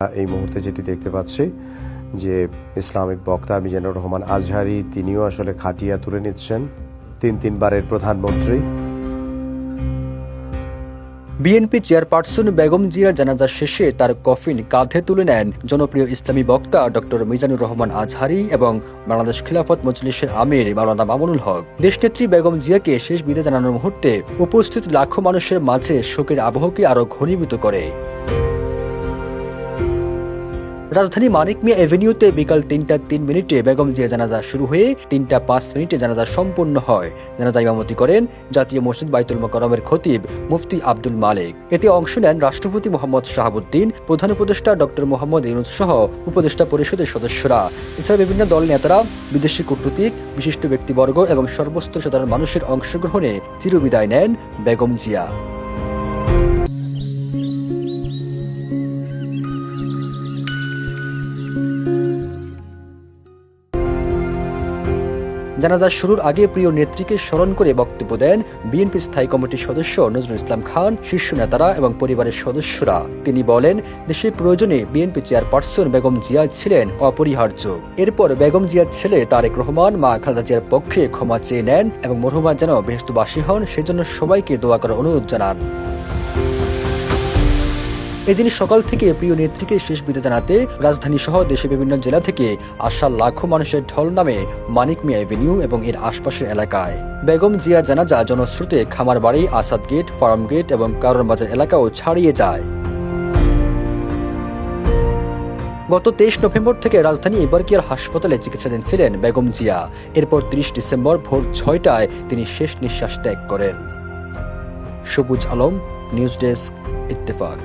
এই মুহূর্তে যেটি দেখতে পাচ্ছি যে ইসলামিক বক্তা মিজানুর রহমান আজহারী তিনিও আসলে খাটিয়া তুলে নিচ্ছেন তিনবারের প্রধানমন্ত্রী। বিএনপি চেয়ারপারসন বেগম জিয়ার জানাজা শেষে তার কফিন কাঁধে তুলে নেন জনপ্রিয় ইসলামী বক্তা ডক্টর মিজানুর রহমান আজহারী এবং বাংলাদেশ খিলাফত মজলিসের আমির মাওলানা মামুনুল হক। দেশনেত্রী বেগম জিয়াকে শেষ বিদায় জানানোর মুহূর্তে উপস্থিত লাখো মানুষের মাঝে শোকের আবহকে আরো ঘনীভূত করে। রাজধানী মানিক মিয়া এভিনিউতে বিকাল ৩টা ৩ মিনিটে বেগম জিয়া জানাজা শুরু হয়ে ৩টা ৫ মিনিটে জানাজা সম্পন্ন হয়। জানাজা ইমামতি করেন জাতীয় মসজিদ বাইতুল মোকাররমের খতিব মুফতি আব্দুল মালেক। এতে অংশ নেন রাষ্ট্রপতি মোহাম্মদ শাহাবুদ্দিন, প্রধান উপদেষ্টা ডক্টর মোহাম্মদ ইউনূস সহ উপদেষ্টা পরিষদের সদস্যরা। এছাড়া বিভিন্ন দল নেতারা, বিদেশি কূটনীতিক, বিশিষ্ট ব্যক্তিবর্গ এবং সর্বস্তর সাধারণ মানুষের অংশগ্রহণে চিরবিদায় নেন বেগম জিয়া। জানাজা শুরুর আগে প্রিয় নেত্রীকে স্মরণ করে বক্তব্য দেন বিএনপি স্থায়ী কমিটির সদস্য নজরুল ইসলাম খান, শীর্ষ নেতারা এবং পরিবারের সদস্যরা। তিনি বলেন, দেশের প্রয়োজনে বিএনপি চেয়ারপারসন বেগম জিয়া ছিলেন অপরিহার্য। এরপর বেগম জিয়ার ছেলে তারেক রহমান মা খালেদা জিয়ার পক্ষে ক্ষমা চেয়ে নেন এবং মরহুমা যেন বেহেশতবাসী হন সেজন্য সবাইকে দোয়া করার অনুরোধ জানান। এদিন সকাল থেকে প্রিয় নেত্রীকে শেষ বিদায় জানাতে রাজধানী সহ দেশের বিভিন্ন জেলা থেকে আসা লাখো মানুষের ঢল নামে মানিক মিয়া এভিনিউ এবং এর আশপাশের এলাকায়। বেগম জিয়া জানাজা জনস্রোতে খামারবাড়ি, আসাদ গেট, ফার্ম গেট এবং কারণ বাজার এলাকাও ছাড়িয়ে যায়। গত 23 নভেম্বর থেকে রাজধানী এবারকিয়ার হাসপাতালে চিকিৎসাধীন ছিলেন বেগম জিয়া। এরপর 30 ডিসেম্বর ভোর 6টায় তিনি শেষ নিঃশ্বাস ত্যাগ করেন। সবুজ আলম, নিউজ ডেস্ক, ইত্তেফাক।